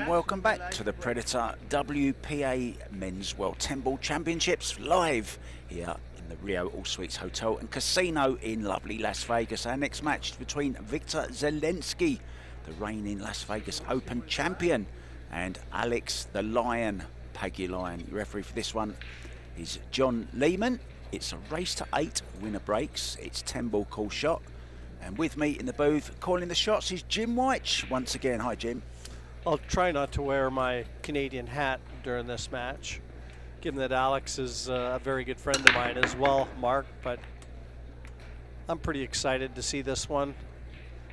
Welcome back to the Predator WPA Men's World 10 Ball Championships live here in the Rio All Suites Hotel and Casino in lovely Las Vegas. Our next match between Wiktor Zieliński, the reigning Las Vegas Open champion, and Alex the Lion Pagulayan. The referee for this one is John Lehman. It's a race to 8 winner breaks. It's 10 ball call shot. And with me in the booth calling the shots is Jim White once again. Hi, Jim. I'll try not to wear my Canadian hat during this match, given that Alex is a very good friend of mine as well, Mark, but I'm pretty excited to see this one.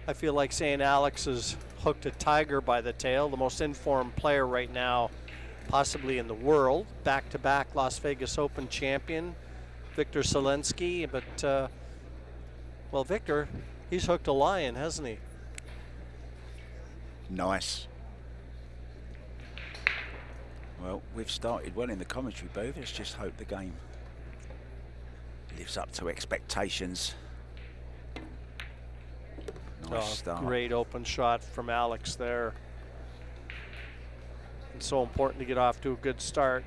I feel like saying Alex has hooked a tiger by the tail, the most informed player right now, possibly in the world, back-to-back Las Vegas Open champion, Wiktor Zieliński, but, well, Wiktor, he's hooked a lion, hasn't he? Nice. Well, we've started well in the commentary booth. Let's just hope the game lives up to expectations. Nice start. Great open shot from Alex there. It's so important to get off to a good start.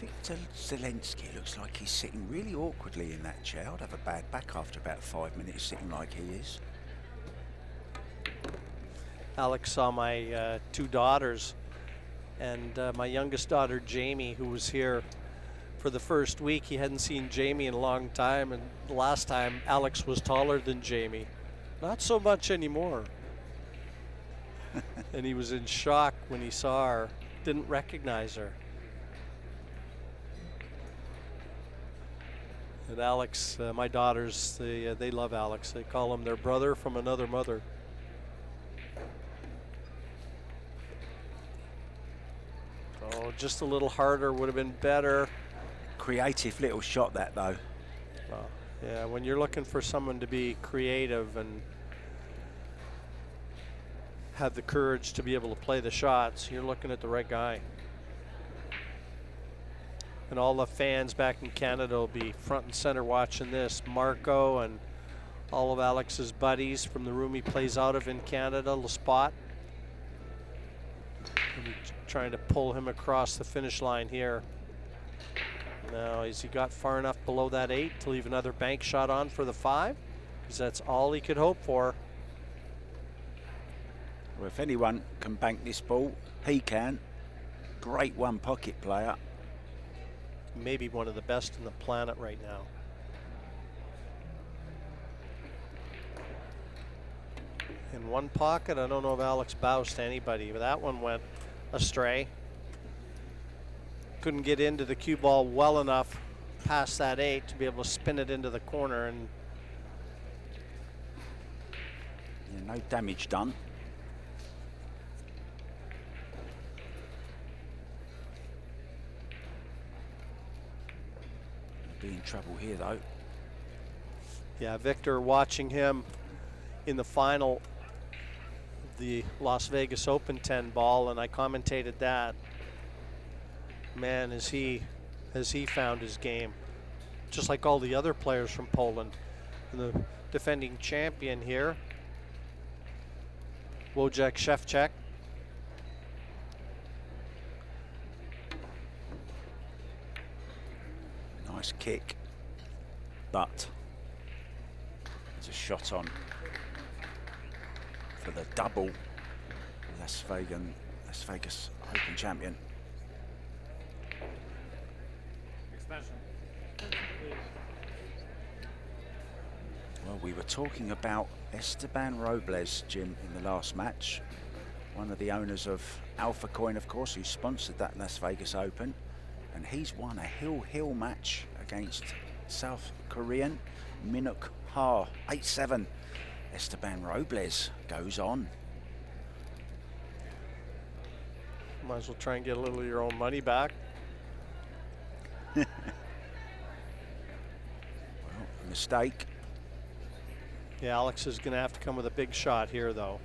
Wiktor Zieliński looks like he's sitting really awkwardly in that chair. I'd have a bad back after about 5 minutes sitting like he is. Alex saw my 2 daughters, and my youngest daughter, Jamie, who was here for the first week. He hadn't seen Jamie in a long time, and the last time Alex was taller than Jamie. Not so much anymore. And he was in shock when he saw her, didn't recognize her. And Alex, my daughters, they love Alex. They call him their brother from another mother. Oh, just a little harder would have been better. Creative little shot that though. Well, yeah, when you're looking for someone to be creative and have the courage to be able to play the shots, you're looking at the right guy. And all the fans back in Canada will be front and center watching this. Marco and all of Alex's buddies from the room he plays out of in Canada, Le Spot. Trying to pull him across the finish line here. Now, has he got far enough below that 8 to leave another bank shot on for the 5? Because that's all he could hope for. Well, if anyone can bank this ball, he can. Great one pocket player. Maybe one of the best on the planet right now. In one pocket, I don't know if Alex bows to anybody, but that one went astray. Couldn't get into the cue ball well enough past that 8 to be able to spin it into the corner, and yeah, no damage done. Be in trouble here though. Yeah, Wiktor, watching him in the final, the Las Vegas Open 10 ball, and I commentated that. Man, has he found his game, just like all the other players from Poland. And the defending champion here, Wojciech Szewczak. Nice kick, but it's a shot on for the double Las Vegas Open champion. Well, we were talking about Esteban Robles, Jim, in the last match. One of the owners of Alpha Coin, of course, who sponsored that Las Vegas Open. And he's won a hill match against South Korean Minuk Ha, 8-7. Esteban Robles goes on. Might as well try and get a little of your own money back. Well, mistake. Yeah, Alex is going to have to come with a big shot here, though.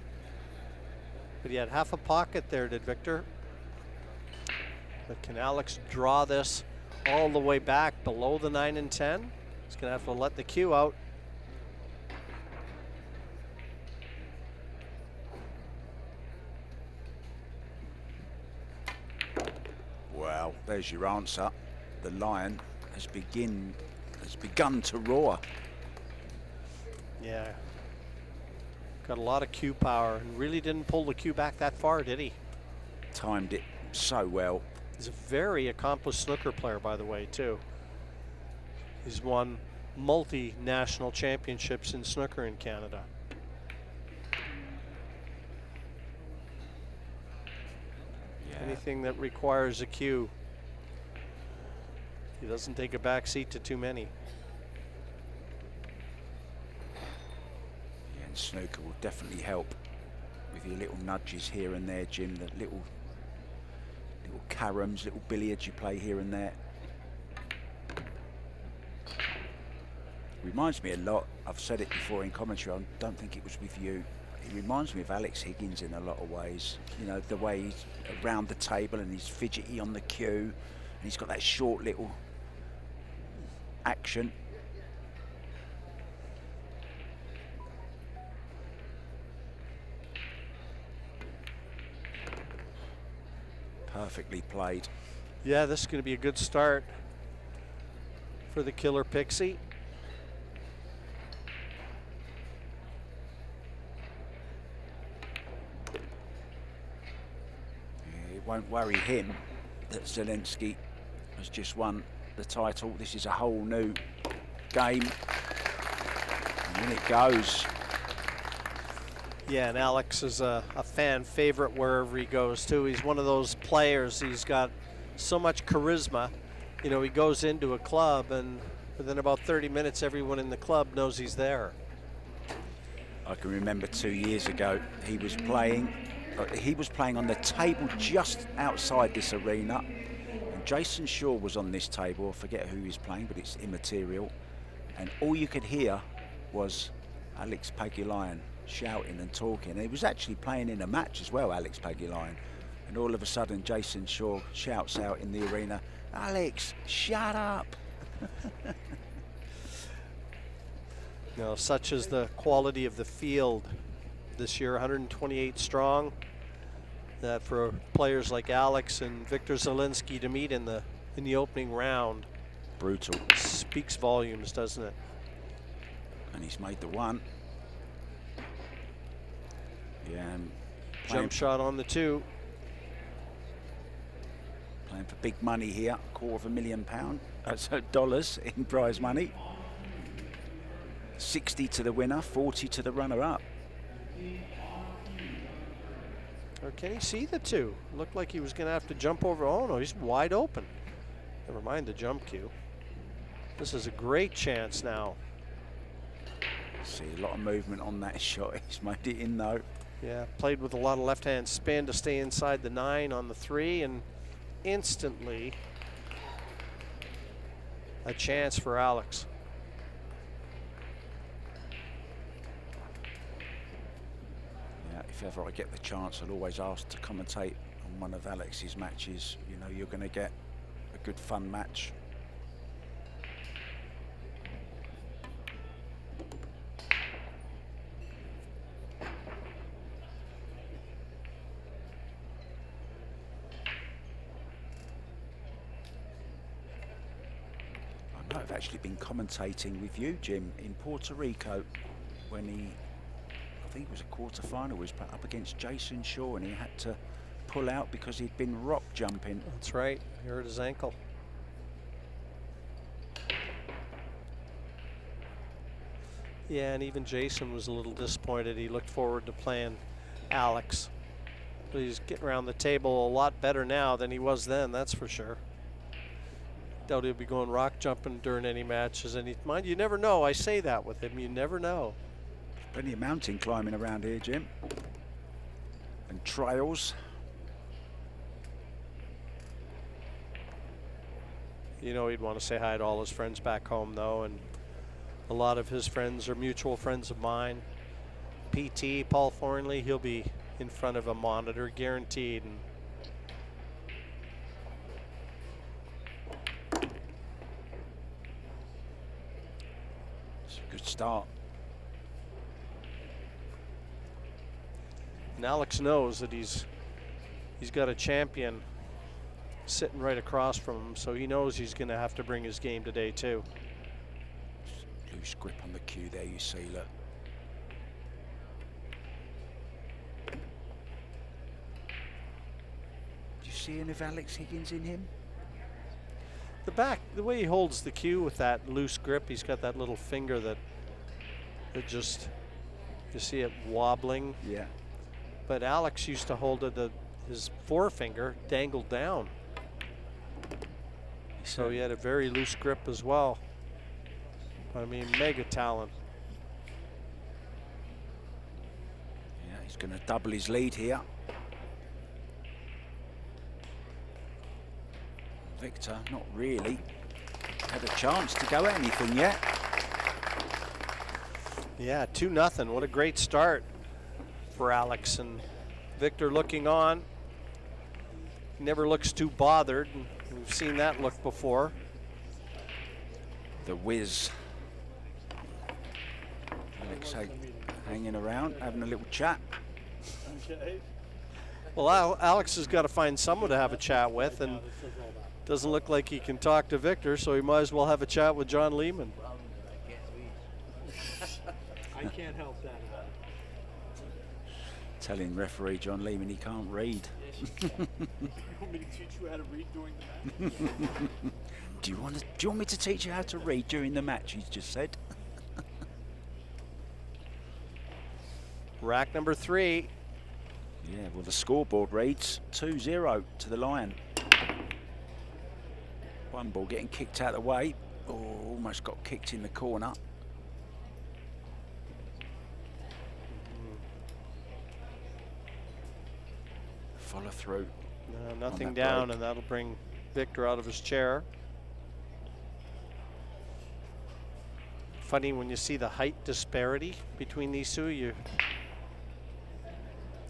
But he had half a pocket there, did Wiktor? But can Alex draw this all the way back below the 9 and 10? He's going to have to let the cue out. Well, there's your answer. The Lion has begun to roar. Yeah. Got a lot of cue power and really didn't pull the cue back that far, did he? Timed it so well. He's a very accomplished snooker player, by the way, too. He's won multinational championships in snooker in Canada. Yeah. Anything that requires a cue, he doesn't take a back seat to too many. Yeah, and snooker will definitely help with your little nudges here and there, Jim. The little caroms, little billiards you play here and there. Reminds me a lot, I've said it before in commentary, I don't think it was with you. It reminds me of Alex Higgins in a lot of ways. You know, the way he's around the table and he's fidgety on the cue, and he's got that short little action. Perfectly played. Yeah, this is going to be a good start for the Killer Pixie. It won't worry him that Zieliński has just won the title. This is a whole new game. And in it goes. Yeah, and Alex is a fan favorite wherever he goes too. He's one of those players, he's got so much charisma. You know, he goes into a club and within about 30 minutes everyone in the club knows he's there. I can remember 2 years ago he was playing on the table just outside this arena, and Jason Shaw was on this table. I forget who he was playing, but it's immaterial, and all you could hear was Alex Pagulayan shouting and talking. And he was actually playing in a match as well, Alex Pagulayan, and all of a sudden Jason Shaw shouts out in the arena, "Alex, shut up." You know, such is the quality of the field this year, 128 strong, that for players like Alex and Wiktor Zieliński to meet in the opening round, brutal, speaks volumes, doesn't it? And he's made the one. Yeah, and jump shot on the two. Playing for big money here, £250,000 dollars in prize money. 60 to the winner, 40 to the runner-up. Or can he see the two? Looked like he was going to have to jump over. Oh no, he's wide open. Never mind the jump cue. This is a great chance now. See a lot of movement on that shot. He's made it in though. Yeah, played with a lot of left-hand spin to stay inside the 9 on the 3, and instantly a chance for Alex. Yeah, if ever I get the chance, I'll always ask to commentate on one of Alex's matches. You know, you're going to get a good fun match. I've actually been commentating with you, Jim, in Puerto Rico when I think it was a quarter-final, was up against Jason Shaw, and he had to pull out because he'd been rock jumping. That's right, he hurt his ankle. Yeah, and even Jason was a little disappointed. He looked forward to playing Alex. But he's getting around the table a lot better now than he was then, that's for sure. Doubt he'll be going rock jumping during any matches. And mind, you never know. I say that with him. You never know. Plenty of mountain climbing around here, Jim. And trails. You know, he'd want to say hi to all his friends back home, though. And a lot of his friends are mutual friends of mine. PT, Paul Thornley, he'll be in front of a monitor, guaranteed. And good start. And Alex knows that he's got a champion sitting right across from him, so he knows he's going to have to bring his game today too. Loose grip on the cue there, you see, look. Do you see any of Alex Higgins in him? The way he holds the cue with that loose grip, he's got that little finger that just, you see it wobbling. Yeah. But Alex used to hold it, his forefinger dangled down. So he had a very loose grip as well. I mean, mega talent. Yeah, he's going to double his lead here. Wiktor not really had a chance to go at anything yet. Yeah, 2-0. What a great start for Alex. And Wiktor looking on. He never looks too bothered. We've seen that look before. The whiz. Alex hanging around, having a little chat. Okay. Well, Alex has got to find someone to have a chat with, and doesn't look like he can talk to Wiktor, so he might as well have a chat with John Lehman. I can't help that. Telling referee John Lehman he can't read. Yes, you can. You want me to teach you how to read during the match? Do you want me to teach you how to read during the match? He's just said. Rack number 3. Yeah, well the scoreboard reads 2-0 to the Lion. One ball getting kicked out of the way. Oh, almost got kicked in the corner. Follow through. Nothing down, and that'll bring Wiktor out of his chair. Funny when you see the height disparity between these two, you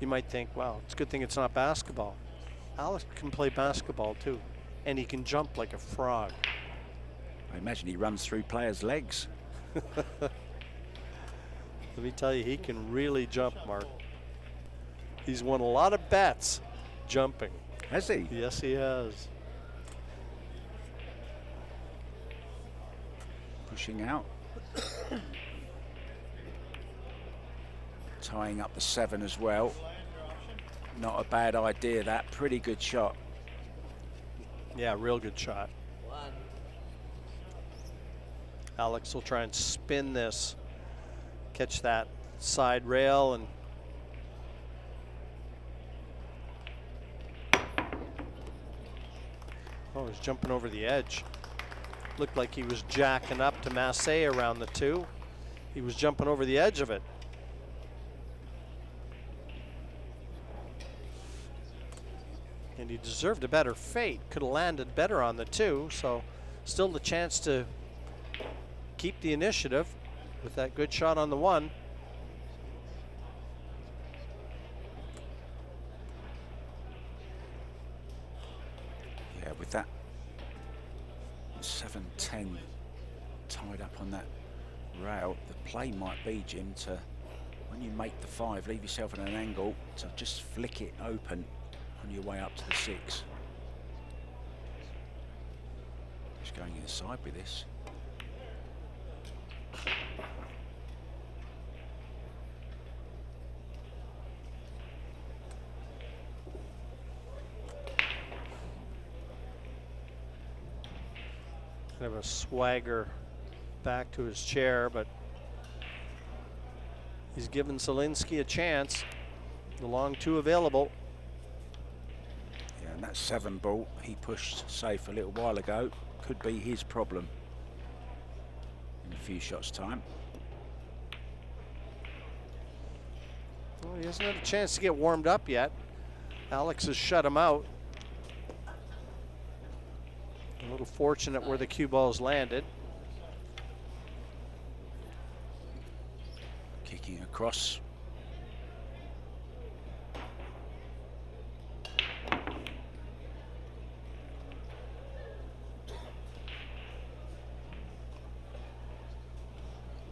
might think, wow, it's a good thing it's not basketball. Alex can play basketball too, and he can jump like a frog. I imagine he runs through players' legs. Let me tell you, he can really jump, Mark. He's won a lot of bets jumping. Has he? Yes, he has. Pushing out. Tying up the 7 as well. Not a bad idea, that. Pretty good shot. Yeah, real good shot. Alex will try and spin this, catch that side rail, and oh, he's jumping over the edge. Looked like he was jacking up to Massey around the 2. He was jumping over the edge of it. And he deserved a better fate. Could have landed better on the 2, so still the chance to keep the initiative with that good shot on the 1. Yeah, with that 7-10 tied up on that rail, the play might be, Jim, to, when you make the 5, leave yourself at an angle to just flick it open on your way up to the 6. Just going inside with this. Kind of a swagger back to his chair, but he's given Zieliński a chance. The long 2 available. Yeah, and that 7 ball he pushed safe a little while ago could be his problem in a few shots' time. Well, he hasn't had a chance to get warmed up yet. Alex has shut him out. A little fortunate where the cue balls landed. Kicking across.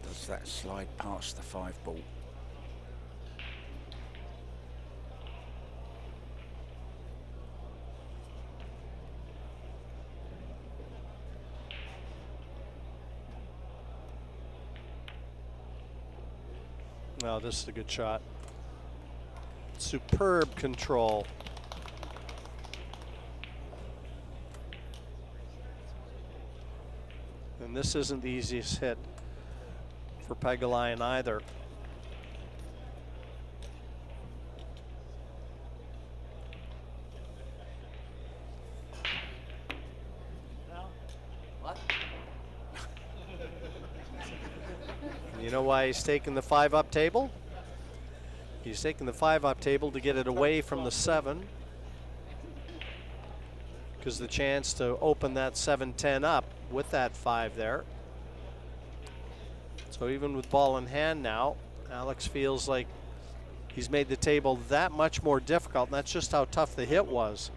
Does that slide past the 5 ball? Well, this is a good shot. Superb control. And this isn't the easiest hit for Pagulayan either. You know why he's taking the 5-up table? He's taking the 5-up table to get it away from the 7. Because the chance to open that 7-10 up with that 5 there. So even with ball in hand now, Alex feels like he's made the table that much more difficult. And that's just how tough the hit was.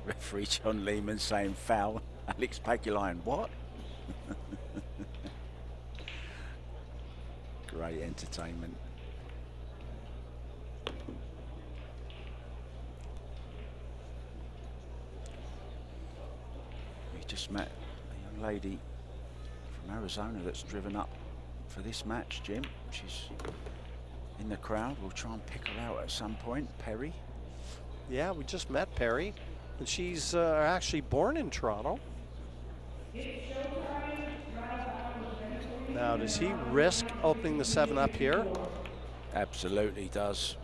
Referee John Lehman saying foul. Alex Pagulayan, what? Great entertainment. We just met a young lady from Arizona that's driven up for this match, Jim. She's in the crowd. We'll try and pick her out at some point. Perry. Yeah, we just met Perry. And she's actually born in Toronto. Now, does he risk opening the 7-up here? Absolutely does.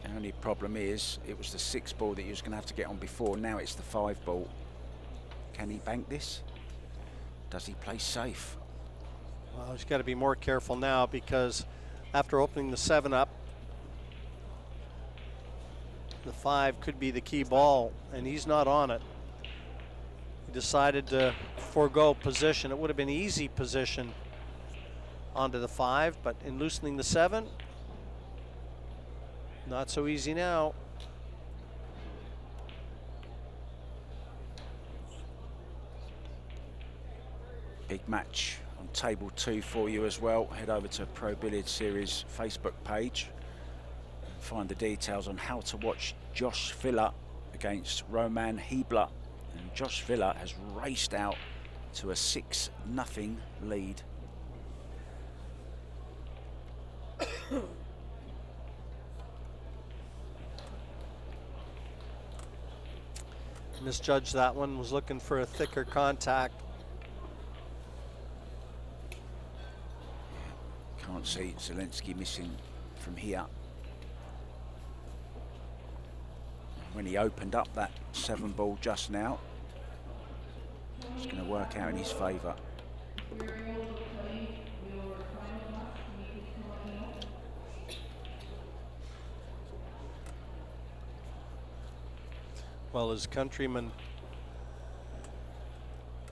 The only problem is it was the 6 ball that he was going to have to get on before. Now it's the 5 ball. Can he bank this? Does he play safe? Well, he's got to be more careful now because after opening the 7-up, the 5 could be the key ball, and he's not on it. He decided to forego position. It would have been easy position onto the 5, but in loosening the 7, not so easy now. Big match on table 2 for you as well. Head over to Pro Billiard Series Facebook page and find the details on how to watch Josh Villa against Roman Hebler. And Josh Villa has raced out to a 6-0 lead. Misjudged that one, was looking for a thicker contact. Can't see Zieliński missing from here. When he opened up that 7 ball just now, it's going to work out in his favour. Well, his countryman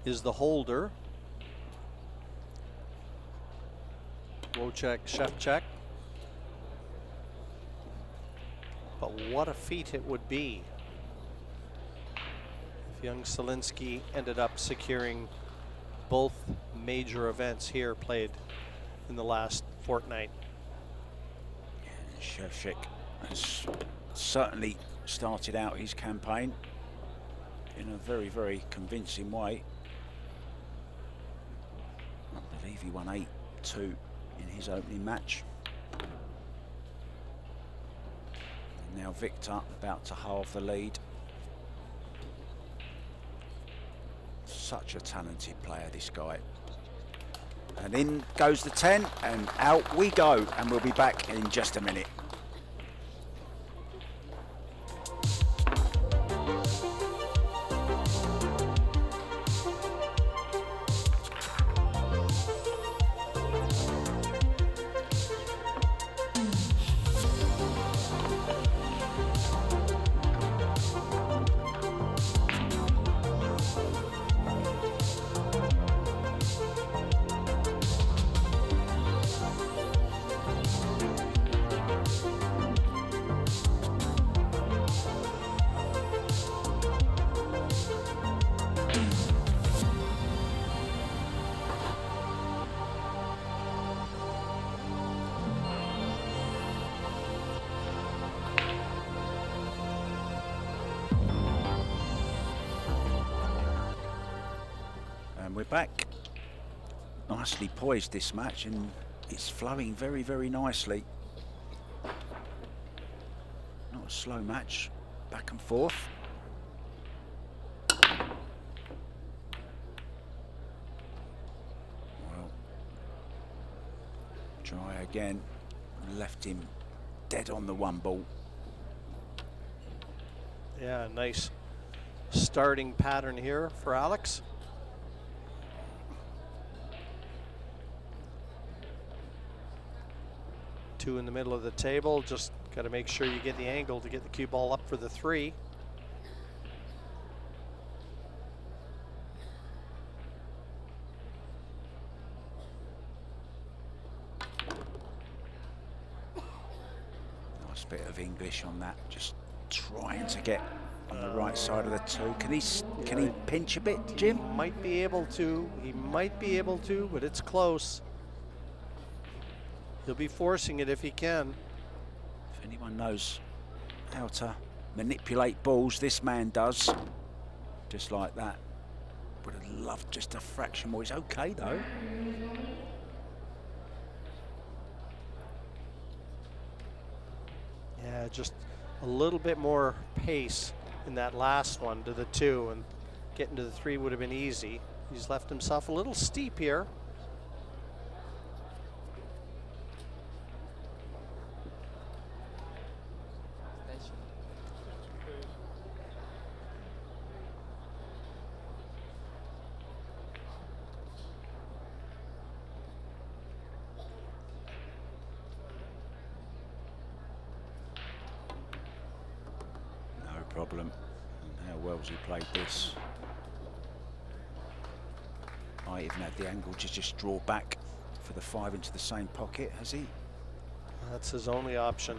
is the holder. Wojciech Szewczak. But what a feat it would be if young Zieliński ended up securing both major events here played in the last fortnight. Szewczak has certainly started out his campaign in a very, very convincing way. I believe he won 8-2 in his opening match. And now Wiktor about to halve the lead. Such a talented player, this guy. And in goes the 10 and out we go, and we'll be back in just a minute. We're back. Nicely poised this match, and it's flowing very, very nicely. Not a slow match, back and forth. Well, try again. Left him dead on the one ball. Yeah, nice starting pattern here for Alex. Two in the middle of the table. Just got to make sure you get the angle to get the cue ball up for the 3. Nice bit of English on that. Just trying to get on the right side of the 2. Can he pinch a bit, Jim? He might be able to. He might be able to, but it's close. He'll be forcing it if he can. If anyone knows how to manipulate balls, this man does. Just like that. Would have loved just a fraction more. He's okay though. Yeah, just a little bit more pace in that last one to the 2, and getting to the 3 would have been easy. He's left himself a little steep here. Problem. And how well has he played this? Might even had the angle to just draw back for the 5 into the same pocket, has he? That's his only option.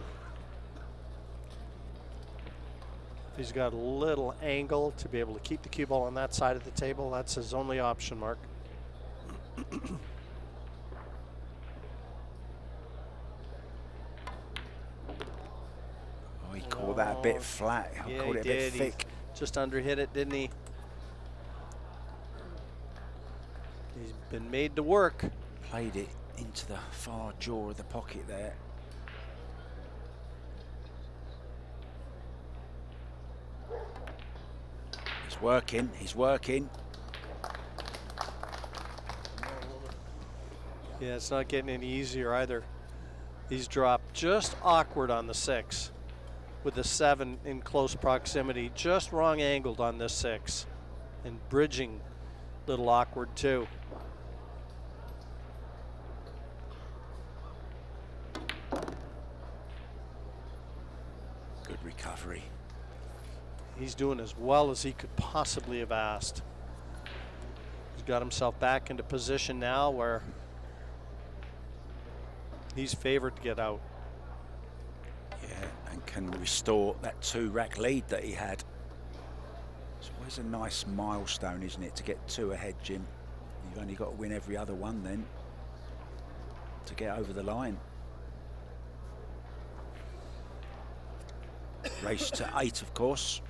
If he's got a little angle to be able to keep the cue ball on that side of the table, that's his only option, Mark. Caught that a bit flat. Yeah, Caught it a bit thick. He just underhit it, didn't he? He's been made to work. Played it into the far jaw of the pocket there. He's working, he's working. Yeah, it's not getting any easier either. He's dropped just awkward on the 6. With the 7 in close proximity, just wrong angled on this 6, and bridging a little awkward too. Good recovery. He's doing as well as he could possibly have asked. He's got himself back into position now where he's favored to get out. Yeah, and can restore that 2-rack lead that he had. It's always a nice milestone, isn't it, to get 2 ahead, Jim? You've only got to win every other one then to get over the line. Race to 8, of course.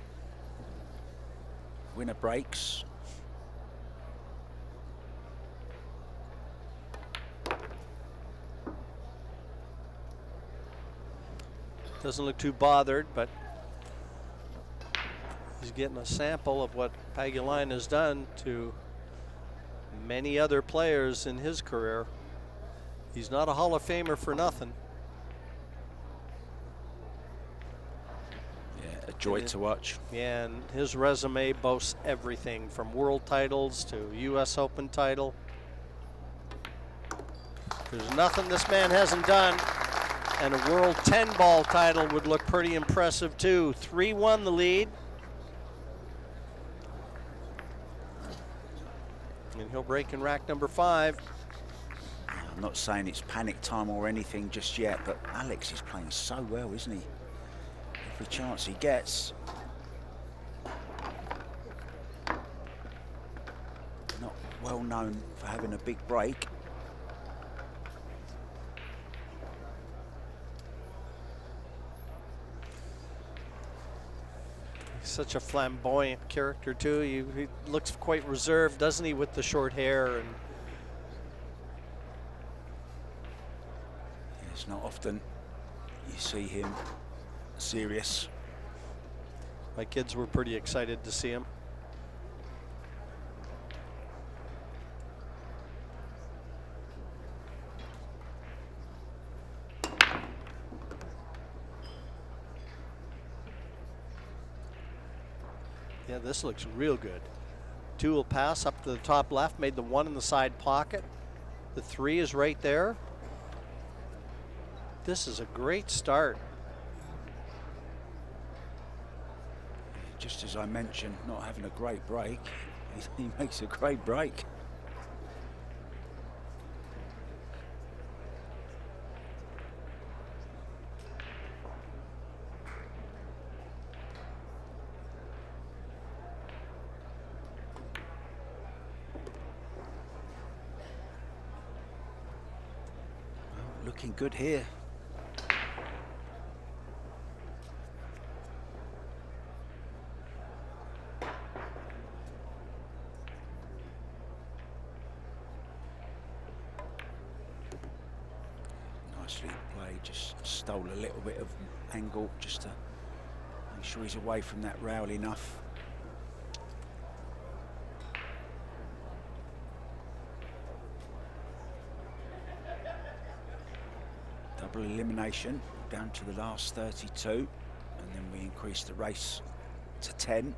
Winner breaks. Doesn't look too bothered, but he's getting a sample of what Pagulayan has done to many other players in his career. He's not a Hall of Famer for nothing. Yeah, a joy to watch. Yeah, and his resume boasts everything from world titles to US Open title. There's nothing this man hasn't done. And a World 10-ball title would look pretty impressive too. 3-1 the lead. And he'll break in rack number 5. I'm not saying it's panic time or anything just yet, but Alex is playing so well, isn't he? Every chance he gets. Not well known for having a big break. Such a flamboyant character too. He looks quite reserved, doesn't he, with the short hair? And It's not often you see him serious. My kids were pretty excited to see him. Yeah, this looks real good. 2 will pass up to the top left, made the 1 in the side pocket. The 3 is right there. This is a great start. Just as I mentioned, not having a great break, he makes a great break. Well, looking good here. Nicely played, just stole a little bit of angle just to make sure he's away from that rail enough. Double elimination down to the last 32, and then we increase the race to 10.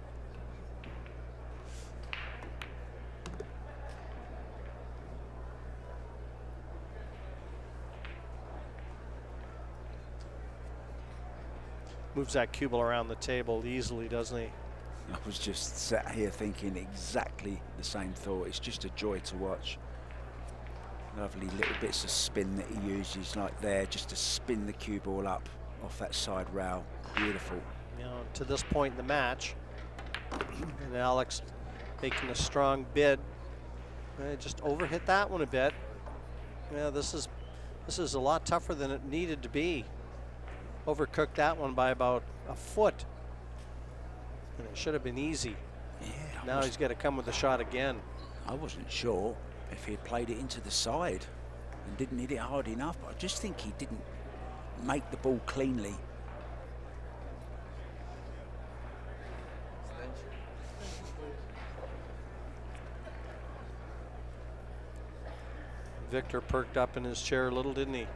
Moves that cue ball around the table easily, doesn't he? I was just sat here thinking exactly the same thought. It's just a joy to watch. Lovely little bits of spin that he uses like there, just to spin the cue ball up off that side rail. Beautiful. You know, to this point in the match, and Alex making a strong bid. Just overhit that one a bit. Yeah, this is a lot tougher than it needed to be. Overcooked that one by about a foot, and it should have been easy. Yeah. Now he's got to come with a shot again. I wasn't sure if he had played it into the side and didn't hit it hard enough, but I just think he didn't make the ball cleanly. Wiktor perked up in his chair a little, didn't he?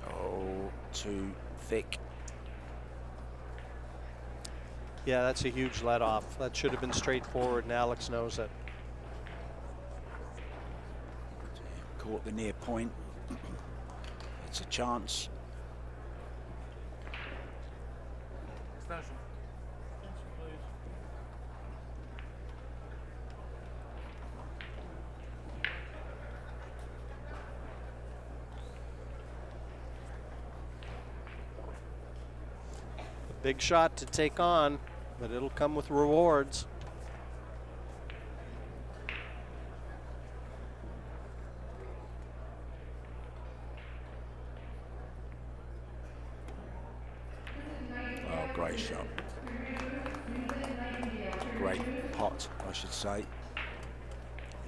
Oh, too thick. Yeah, that's a huge let off. That should have been straightforward, and Alex knows it. Caught the near point. It's a chance. Extension. Extension, please. A big shot to take on, but it'll come with rewards. Oh, great shot. Great pot, I should say.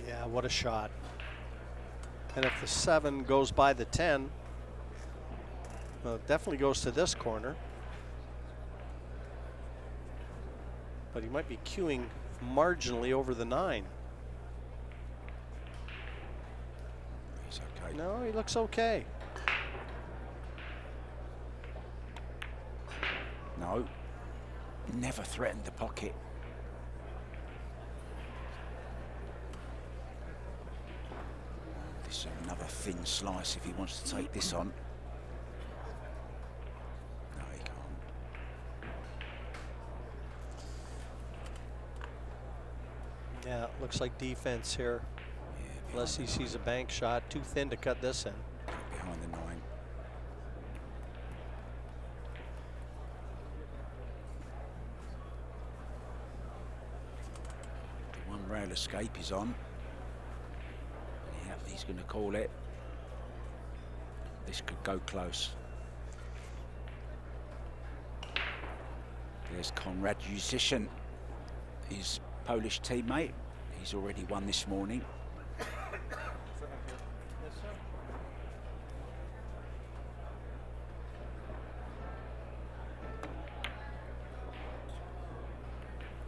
Yeah, what a shot. And if the 7 goes by the 10, well, it definitely goes to this corner. But he might be cueing marginally over the 9. He's okay. No, he looks okay. No, never threatened the pocket. This is another thin slice if he wants to take this on. No, he can't. Yeah, it looks like defense here. Yeah, Unless he sees a bank shot, too thin to cut this in. behind the 9. The one rail escape is on. Yeah, he's going to call it. This could go close. There's Conrad Musician. He's Polish teammate. He's already won this morning.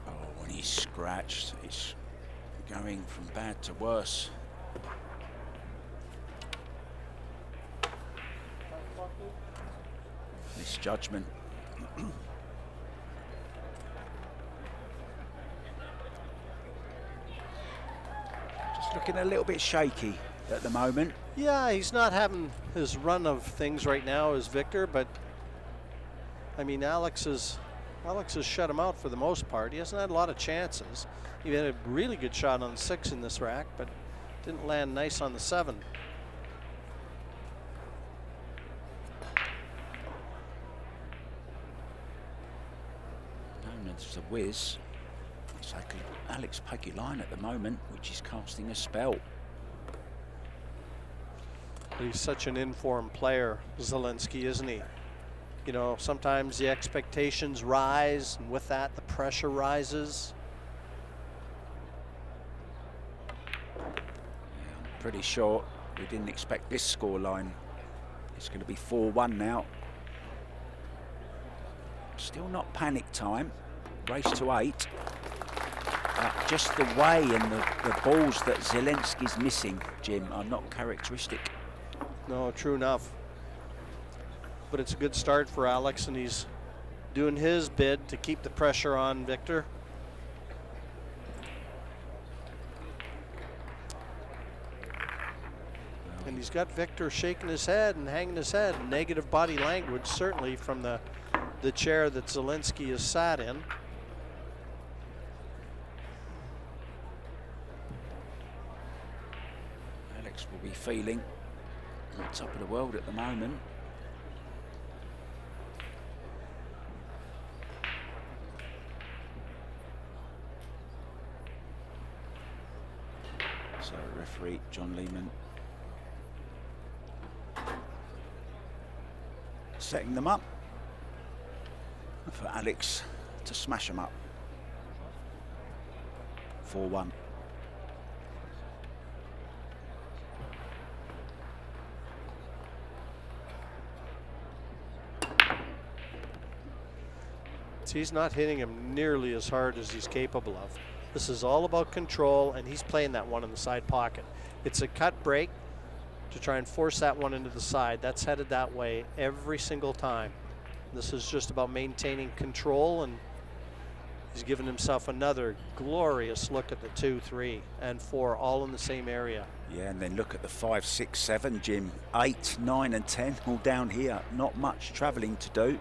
Oh, when he's scratched, it's going from bad to worse. Misjudgment. Just looking a little bit shaky at the moment. Yeah, he's not having his run of things right now as Wiktor, but I mean, Alex has shut him out for the most part. He hasn't had a lot of chances. He had a really good shot on the 6 in this rack, but didn't land nice on the 7. It's a whiz. It's like Alex Pagulayan at the moment, which is casting a spell. He's such an informed player, Zieliński, isn't he? You know, sometimes the expectations rise, and with that, the pressure rises. Yeah, I'm pretty sure we didn't expect this scoreline. It's going to be 4-1 now. Still not panic time. Race to 8. Just the way and the balls that Zieliński's missing, Jim, are not characteristic. No, true enough. But it's a good start for Alex, and he's doing his bid to keep the pressure on Wiktor. And he's got Wiktor shaking his head and hanging his head. Negative body language, certainly from the chair that Zieliński is sat in. Alex will be feeling on top of the world at the moment. So referee John Lehman setting them up for Alex to smash them up. 4-1. He's not hitting him nearly as hard as he's capable of. This is all about control, and he's playing that one in the side pocket. It's a cut break to try and force that one into the side. That's headed that way every single time. This is just about maintaining control, and he's given himself another glorious look at the 2, 3, and 4, all in the same area. Yeah, and then look at the 5, 6, 7, Jim. 8, 9, and 10 all down here. Not much travelling to do.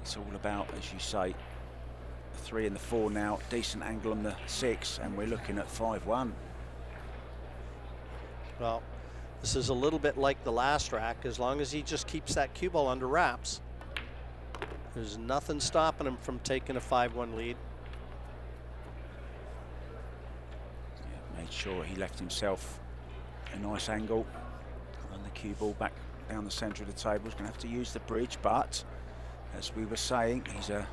It's all about, as you say, the 3 and the 4 now. Decent angle on the 6, and we're looking at 5-1. Well, this is a little bit like the last rack. As long as he just keeps that cue ball under wraps, there's nothing stopping him from taking a 5-1 lead. Yeah, made sure he left himself a nice angle on the cue ball back down the centre of the table. He's going to have to use the bridge, but as we were saying, he's a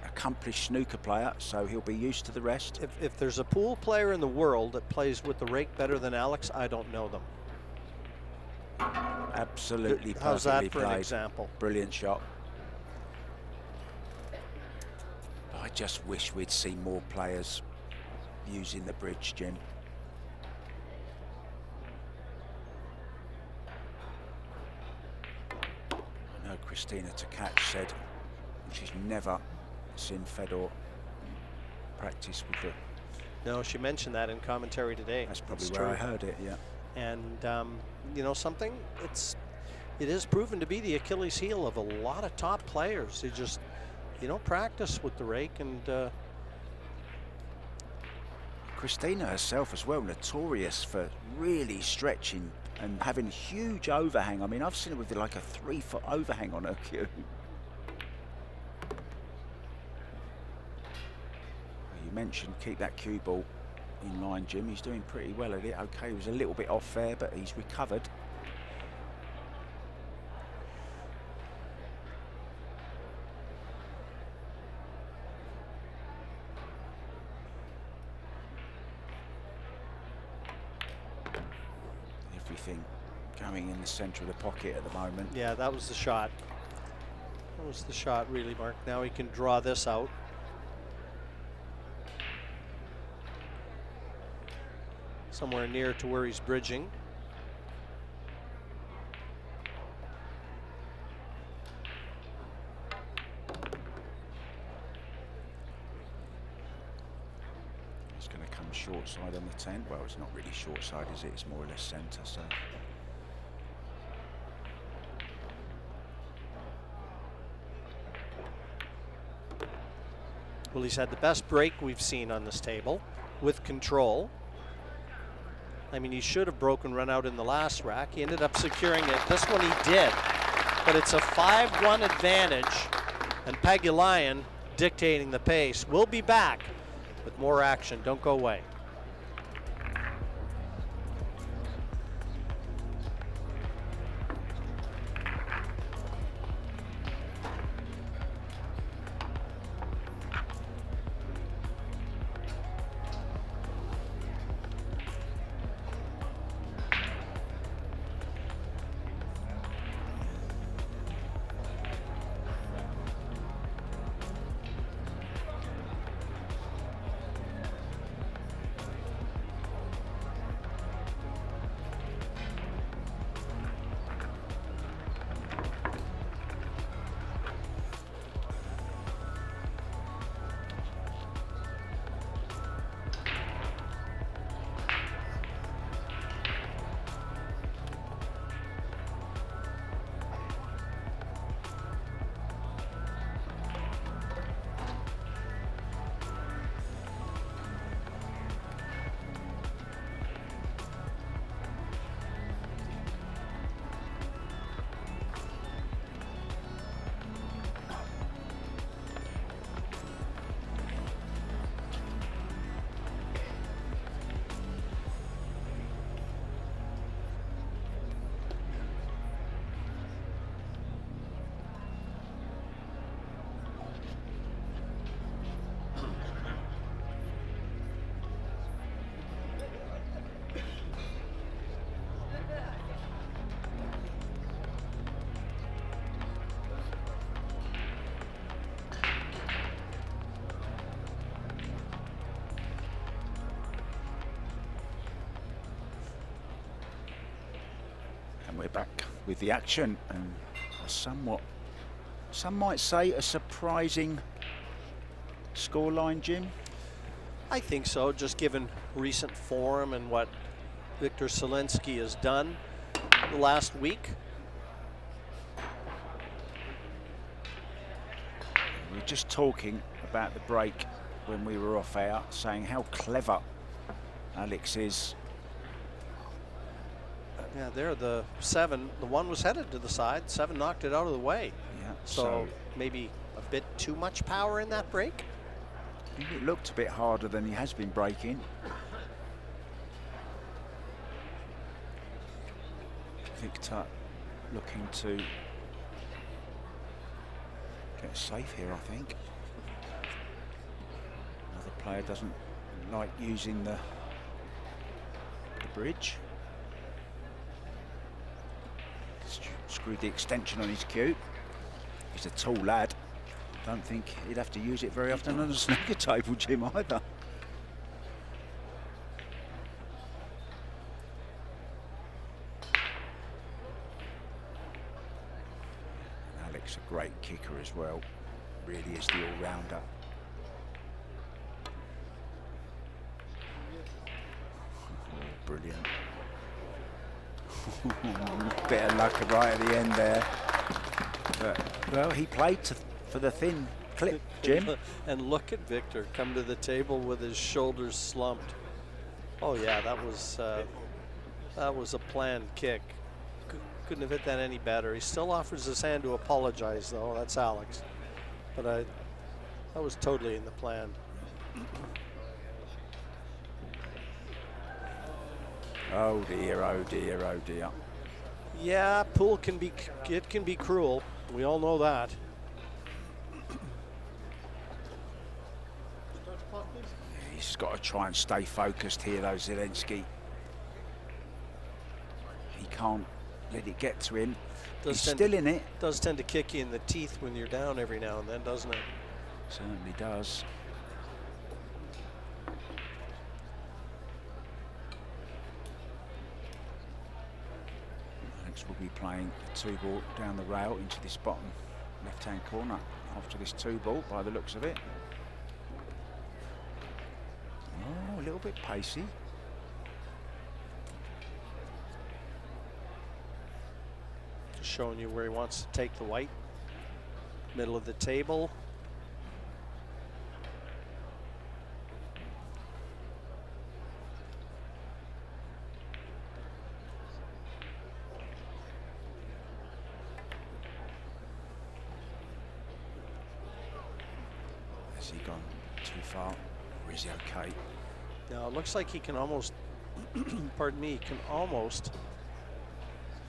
accomplished snooker player, so he'll be used to the rest. If there's a pool player in the world that plays with the rake better than Alex, I don't know them. Absolutely. How's that for played. an example? Brilliant shot. I just wish we'd see more players using the bridge, Jim. I know Christina Tkach said she's never seen Fedor practice with the... No, she mentioned that in commentary today. That's probably where I heard it, yeah. And you know something? It is proven to be the Achilles heel of a lot of top players. They just, you know, practice with the rake. And Christina herself as well, notorious for really stretching and having huge overhang. I mean, I've seen her with like a 3-foot overhang on her cue. You mentioned keep that cue ball in line, Jim. He's doing pretty well at it. Okay, he was a little bit off there, but he's recovered. anything going in the centre of the pocket at the moment. Yeah, that was the shot. That was the shot, really, Mark. Now he can draw this out. Somewhere near to where he's bridging. It's going to come short side on the 10. Well, it's not really short side, is it? It's more or less centre, so. Well, he's had the best break we've seen on this table with control. I mean, he should have broken run out in the last rack. He ended up securing it. This one he did, but it's a 5-1 advantage, and Pagulayan dictating the pace. We'll be back with more action. Don't go away. And we're back with the action, and somewhat, some might say, a surprising scoreline, Jim. I think so, just given recent form and what Wiktor Zieliński has done the last week. We were just talking about the break when we were off air, saying how clever Alex is. Yeah, there, the 7, the 1 was headed to the side, 7 knocked it out of the way. Yeah, So maybe a bit too much power in that break. I think it looked a bit harder than he has been breaking. Wiktor looking to get safe here, I think. Another player doesn't like using the bridge. Screwed the extension on his cue. He's a tall lad. Don't think he'd have to use it very often on a snooker table, Jim, either. Alex, a great kicker as well. Really is the all-rounder. Oh, brilliant. Bit of luck right at the end there. But, well, he played for the thin clip, Jim. And look at Wiktor come to the table with his shoulders slumped. Oh yeah, that was a planned kick. Couldn't have hit that any better. He still offers his hand to apologize, though. That's Alex. But that was totally in the plan. Oh dear, oh dear, oh dear. Yeah, pool can be cruel. We all know that. He's He's got to try and stay focused here, though, Zieliński. can't let it get to him. Does He's tend still to- in it. Does tend to kick you in the teeth when you're down every now and then, doesn't it? Certainly does. Alex will be playing a 2-ball down the rail into this bottom left-hand corner after this 2-ball, by the looks of it. Oh, a little bit pacey. Just showing you where he wants to take the white. Middle of the table. Has he gone too far, or is he okay? Now it looks like he can almost, pardon me, can almost,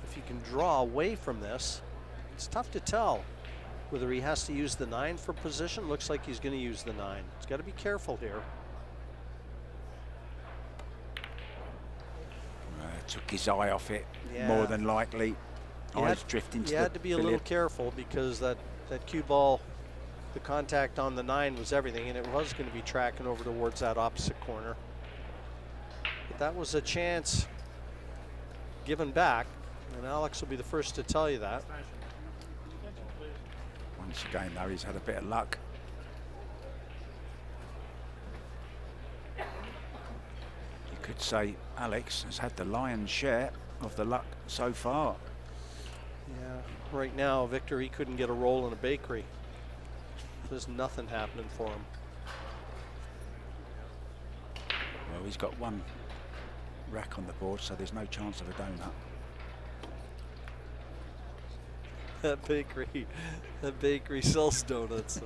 if he can draw away from this, it's tough to tell whether he has to use the 9 for position. Looks like he's going to use the 9. He's got to be careful here. Took his eye off it, Yeah. more than likely. He Eyes drifting to He the had to be a little billiard. careful because that cue ball, the contact on the 9 was everything, and it was going to be tracking over towards that opposite corner. But that was a chance given back, and Alex will be the first to tell you that. Once again, though, he's had a bit of luck. You could say Alex has had the lion's share of the luck so far. Yeah, right now, Victor, he couldn't get a roll in a bakery. There's nothing happening for him. Well, he's got one rack on the board, so there's no chance of a donut. That bakery sells donuts.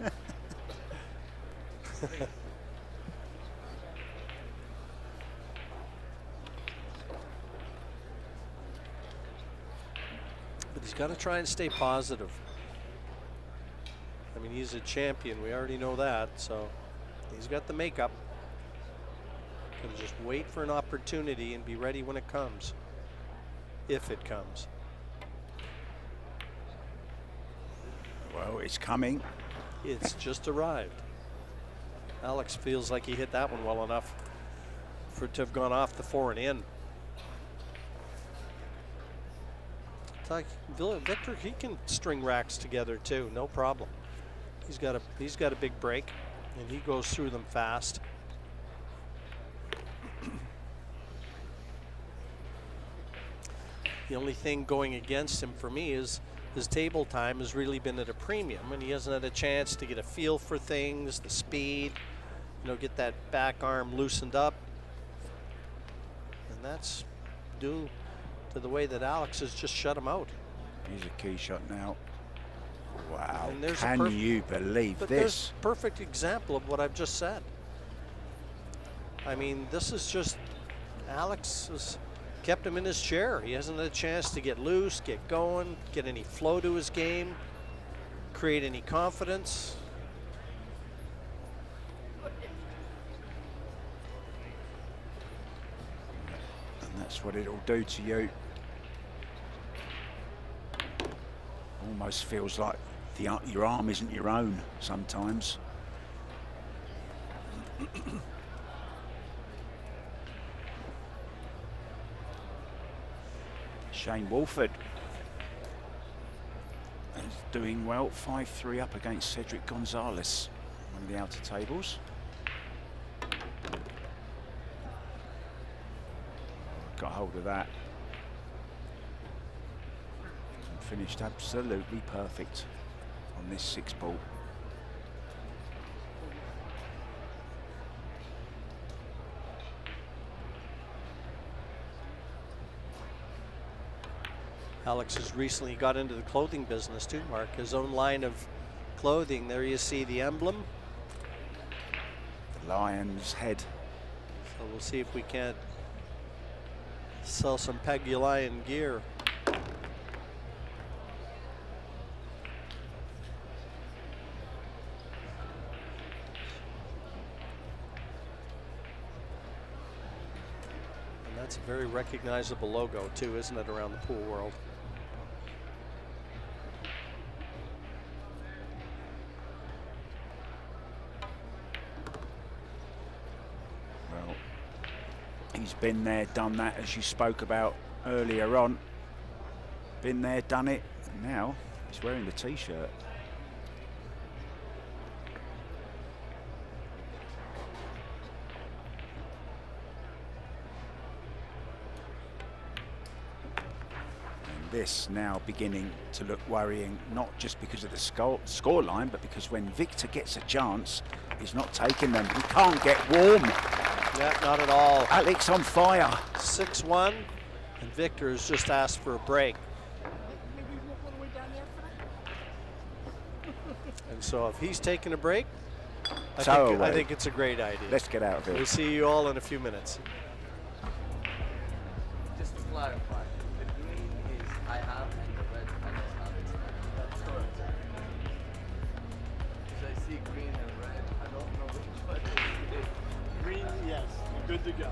But he's got to try and stay positive. I mean, he's a champion. We already know that. So he's got the makeup. Can just wait for an opportunity and be ready when it comes, if it comes. Well, it's coming. It's just arrived. Alex feels like he hit that one well enough for it to have gone off the 4 and in. It's like Victor, he can string racks together too, no problem. He's got a big break, and he goes through them fast. The only thing going against him for me is his table time has really been at a premium, and he hasn't had a chance to get a feel for things, the speed, you know, get that back arm loosened up. And that's due to the way that Alex has just shut him out. Here's a key shot now. Wow, And there's a can perfect- you believe But this? there's a perfect example of what I've just said. I mean, this is just, Alex has kept him in his chair. He hasn't had a chance to get loose, get going, get any flow to his game, create any confidence. And that's what it'll do to you. Almost feels like your arm isn't your own sometimes. Shane Wolford is doing well, 5-3 up against Cedric Gonzalez, one of the outer tables. Got hold of that. And finished absolutely perfect on this 6-ball. Alex has recently got into the clothing business too, Mark. His own line of clothing. There you see the emblem. The lion's head. So we'll see if we can't sell some Pagulayan gear. And that's a very recognizable logo too, isn't it, around the pool world? Well, he's been there, done that, as you spoke about earlier on. Been there, done it. Now he's wearing the t-shirt. This now beginning to look worrying, not just because of the score line, but because when Wiktor gets a chance, he's not taking them. He can't get warm. Yeah, not at all. Alex on fire. 6-1, and Wiktor has just asked for a break. And so if he's taking a break, I think it's a great idea. Let's get out of here. We'll see you all in a few minutes. Just to clarify, the green is I have and the red I don't have. That's correct. Because I see green and red, I don't know which one it is. Green, yes, you're good to go.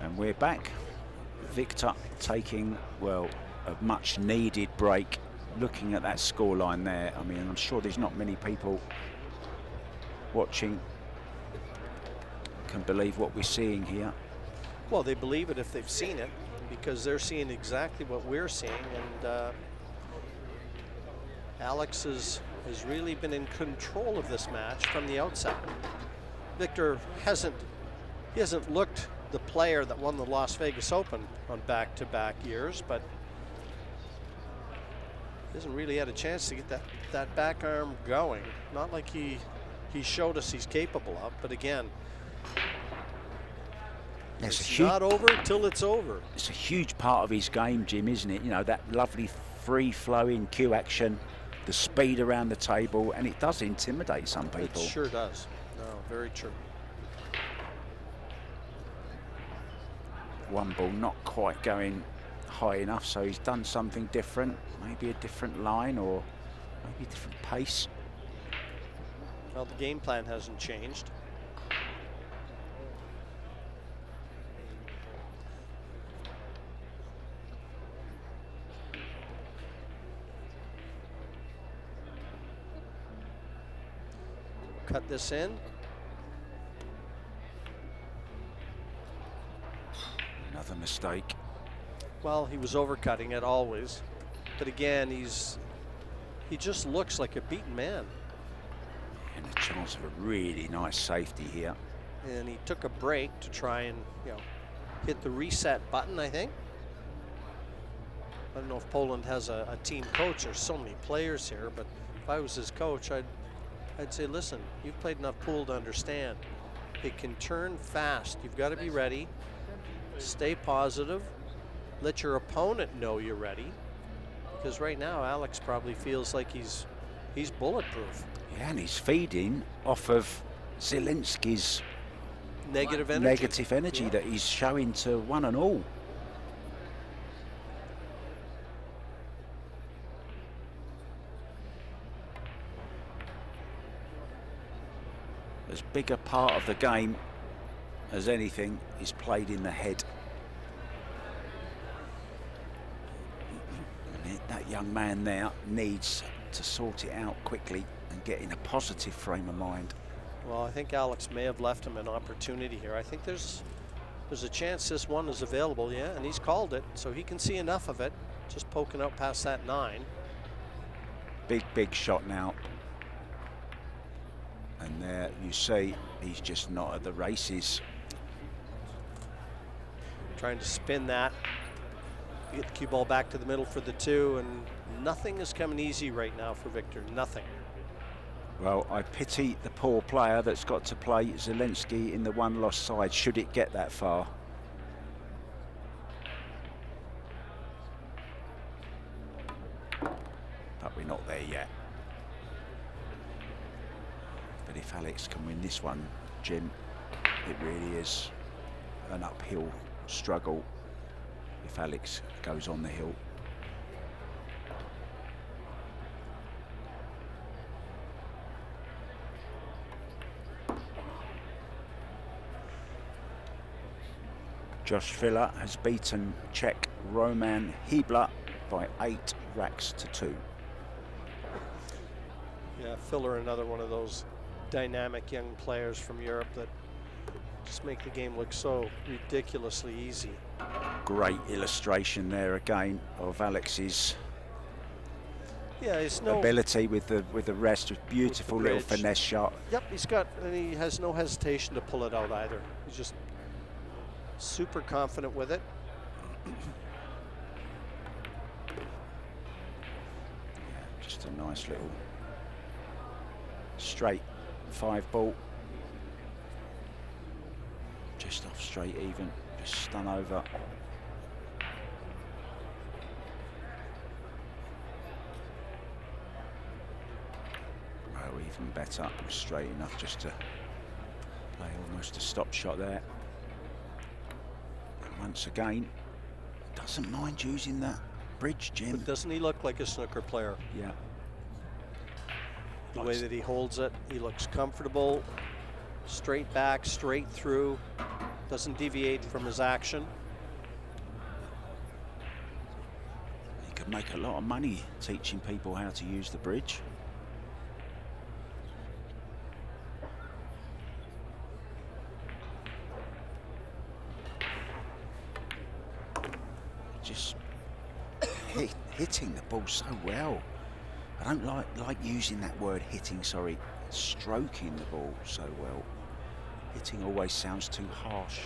And we're back. Wiktor taking, well, a much needed break. Looking at that scoreline there, I mean, I'm sure there's not many people watching can believe what we're seeing here. Well, they believe it if they've seen it, because they're seeing exactly what we're seeing. And Alex has really been in control of this match from the outset. Wiktor hasn't looked the player that won the Las Vegas Open on back-to-back years, but hasn't really had a chance to get that back arm going. Not like he showed us he's capable of, but again, it's not over till it's over. It's a huge part of his game, Jim, isn't it? You know, that lovely free-flowing cue action, the speed around the table, and it does intimidate some people. It sure does. No, very true. One ball not quite going high enough, so he's done something different, maybe a different line or maybe a different pace. Well, the game plan hasn't changed. Cut this in. Another mistake. Well, he was overcutting it always, but again, he just looks like a beaten man. And a chance of a really nice safety here. And he took a break to try and, you know, hit the reset button, I think. I don't know if Poland has a team coach. There's so many players here, but if I was his coach, I'd say, listen, you've played enough pool to understand. It can turn fast. You've got to be ready. Stay positive. Let your opponent know you're ready. Because right now, Alex probably feels like he's bulletproof. Yeah, and he's feeding off of Zieliński's Negative energy. negative energy that he's showing to one and all. As big a part of the game as anything is played in the head. And that young man there needs to sort it out quickly and get in a positive frame of mind. Well, I think Alex may have left him an opportunity here. I think there's a chance this one is available, yeah, and he's called it, so he can see enough of it. Just poking out past that 9. Big shot now. And there you see he's just not at the races. Trying to spin that. Get the cue ball back to the middle for the 2, and nothing is coming easy right now for Wiktor. Nothing. Well, I pity the poor player that's got to play Zieliński in the one-loss side, should it get that far. But we're not there yet. But if Alex can win this one, Jim, it really is an uphill struggle if Alex goes on the hill. Josh Villa has beaten Czech Roman Hebler by 8 racks to 2. Yeah, Filler, another one of those dynamic young players from Europe that just make the game look so ridiculously easy. Great illustration there again of Alex's ability with the rest. A beautiful little bridge. finesse shot. Yep, and he has no hesitation to pull it out either. He's just super confident with it. Just a nice little straight 5-ball. Just off straight even, just stun over. Oh, even better, straight enough just to play almost a stop shot there. And once again, doesn't mind using that bridge, Jim. But doesn't he look like a snooker player? Yeah. The way that he holds it, he looks comfortable, straight back, straight through, doesn't deviate from his action. He could make a lot of money teaching people how to use the bridge. Just hitting the ball so well. I don't like using that word hitting, sorry, stroking the ball so well. Hitting always sounds too harsh.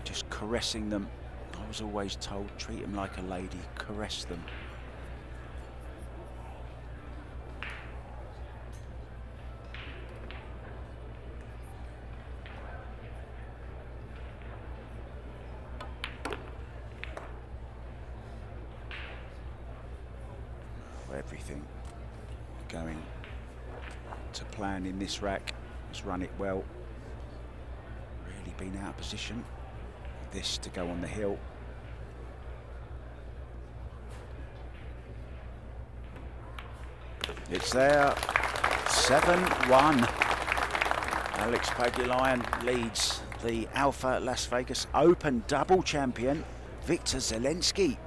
Just caressing them. I was always told, treat them like a lady, caress them. Everything going to plan in this rack. Has run it well. Really been out of position. This to go on the hill. It's there. 7-1. Alex Pagulayan leads the Alpha Las Vegas Open double champion, Wiktor Zieliński.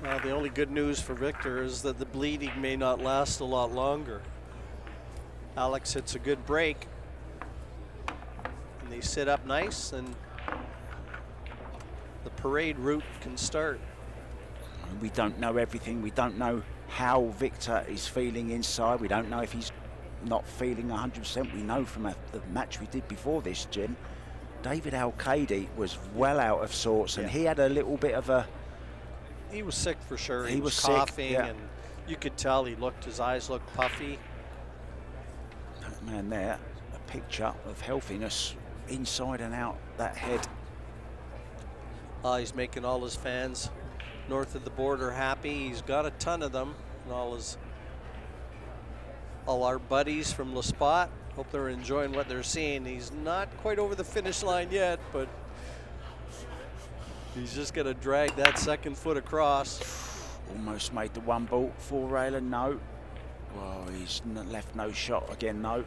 The only good news for Wiktor is that the bleeding may not last a lot longer. Alex hits a good break, and they sit up nice, and the parade route can start. We don't know everything. We don't know how Wiktor is feeling inside. We don't know if he's not feeling 100%. We know from the match we did before this, Jim, David Al-Qaedi was well out of sorts, and he had a little bit of a... He was sick for sure. He was coughing, sick, yeah. And you could tell his eyes looked puffy. That man there, a picture of healthiness inside and out that head. He's making all his fans north of the border happy. He's got a ton of them, and all his all our buddies from Le Spot. Hope they're enjoying what they're seeing. He's not quite over the finish line yet, but he's just going to drag that second foot across. Almost made the one ball, four railer, no. Well, he's left no shot again, no.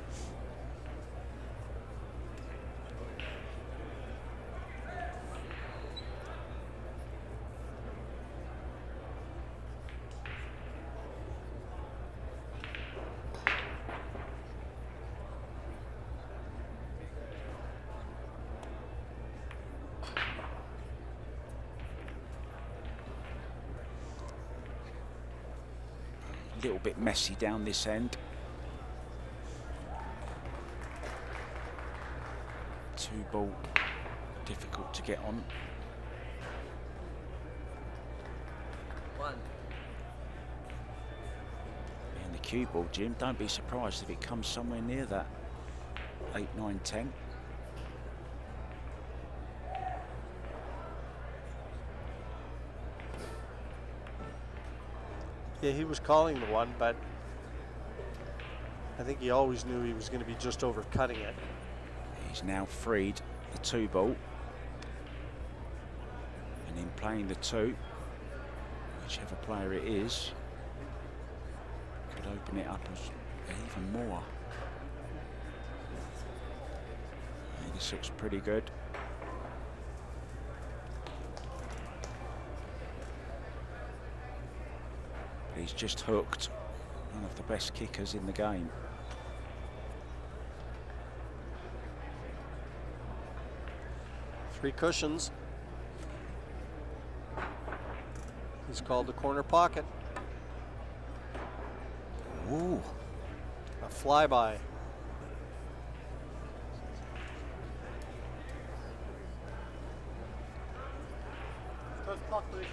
A little bit messy down this end. Two ball, difficult to get on. One. And the cue ball, Jim, don't be surprised if it comes somewhere near that 8, 9, 10. Yeah, he was calling the one, but I think he always knew he was going to be just over cutting it. He's now freed the two ball. And in playing the two, whichever player it is, could open it up as even more. And this looks pretty good. He's just hooked one of the best kickers in the game. Three cushions. He's called the corner pocket. Ooh. A flyby. First puck, please.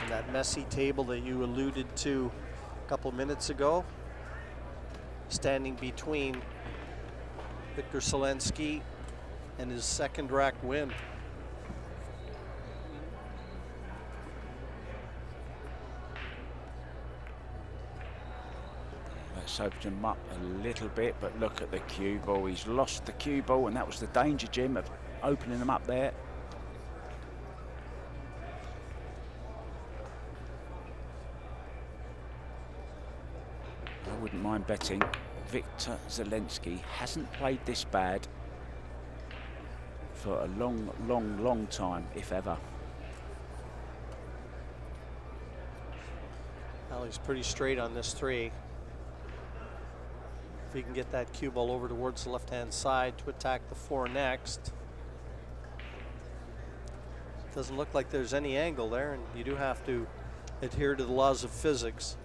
And that messy table that you alluded to a couple minutes ago, standing between Wiktor Zieliński and his second rack win. Let's open him up a little bit, but look at the cue ball. He's lost the cue ball, and that was the danger, Jim, of opening them up there. I wouldn't mind betting Wiktor Zieliński hasn't played this bad for a long, long, long time, if ever. Well, he's pretty straight on this three. If he can get that cue ball over towards the left-hand side to attack the four next. Doesn't look like there's any angle there, and you do have to adhere to the laws of physics.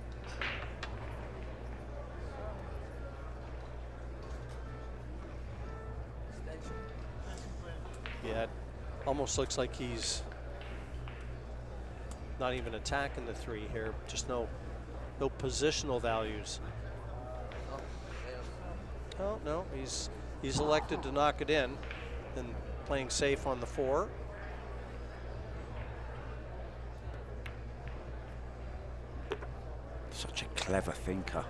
Yeah, it almost looks like he's not even attacking the three here. Just no positional values. Oh no, he's elected to knock it in and playing safe on the four. Such a clever thinker.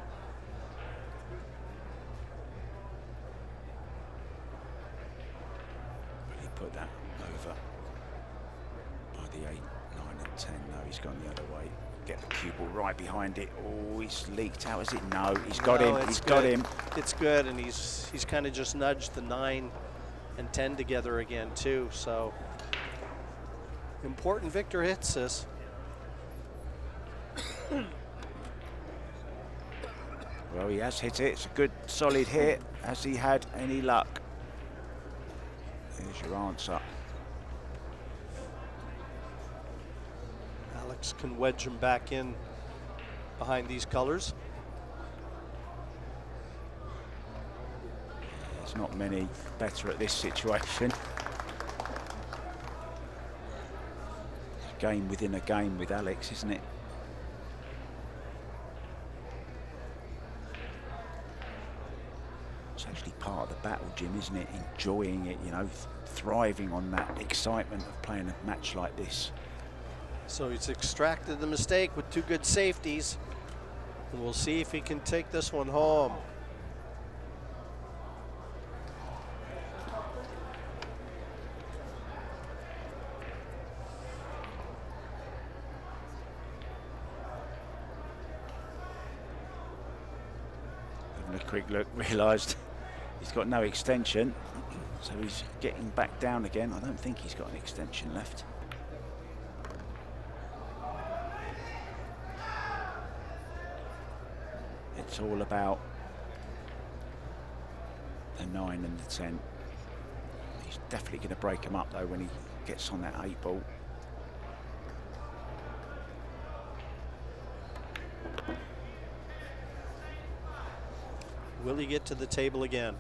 Put that over by the 8, 9 and 10. No, he's gone the other way. Get the cue ball right behind it. Oh, he's leaked out, is it? No, he's got him. He's got him. It's good, and he's kind of just nudged the 9 and 10 together again too. So important Wiktor hits this. Well, he has hit it. It's a good, solid hit. Has he had any luck? Here's your answer. Alex can wedge him back in behind these colors. There's not many better at this situation. Game within a game with Alex, isn't it? It's actually part of the battle, Jim, isn't it? Enjoying it, you know, thriving on that excitement of playing a match like this. So he's extracted the mistake with two good safeties. And we'll see if he can take this one home. Having a quick look, realised he's got no extension, so he's getting back down again. I don't think he's got an extension left. It's all about the 9 and the 10. He's definitely going to break him up though when he gets on that 8 ball. Will he get to the table again?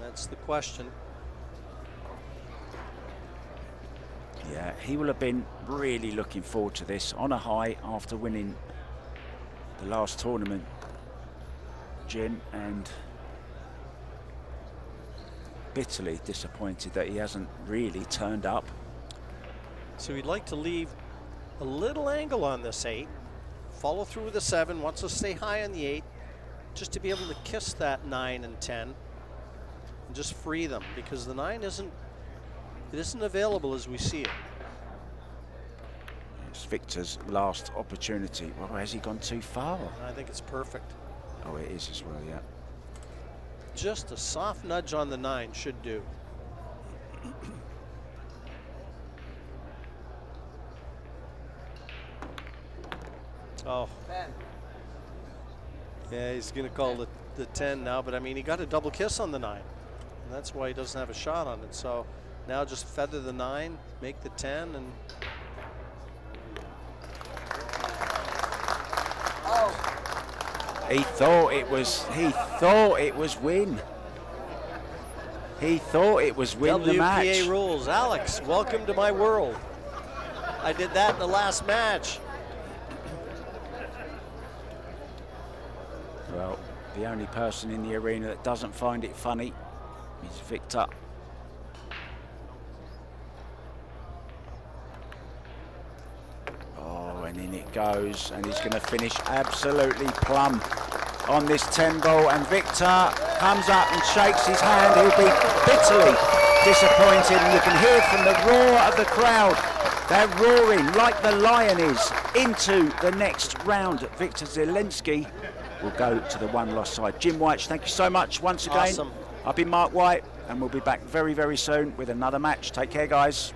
That's the question. Yeah, he will have been really looking forward to this on a high after winning the last tournament, Jim, and bitterly disappointed that he hasn't really turned up. So he'd like to leave a little angle on this 8, follow through with the 7, wants to stay high on the 8, just to be able to kiss that 9 and 10 and just free them, because the 9 isn't available as we see it. It's Victor's last opportunity. Well, has he gone too far? I think it's perfect. Oh, it is as well, yeah. Just a soft nudge on the 9 should do. Oh. 10. Yeah, he's going to call the 10 now, but I mean, he got a double kiss on the 9. And that's why he doesn't have a shot on it. So now just feather the 9, make the 10, and He thought it was win. He thought it was win the match. WPA rules. Alex, welcome to my world. I did that in the last match. Well, the only person in the arena that doesn't find it funny is Victor. Oh, and in it goes, and he's going to finish absolutely plumb on this 10 ball, and Victor comes up and shakes his hand. He'll be bitterly disappointed, and you can hear from the roar of the crowd. They're roaring like the lion is into the next round. Wiktor Zieliński will go to the one-loss side. Jim White, thank you so much once again. Awesome. I've been Mark White, and we'll be back very, very soon with another match. Take care, guys.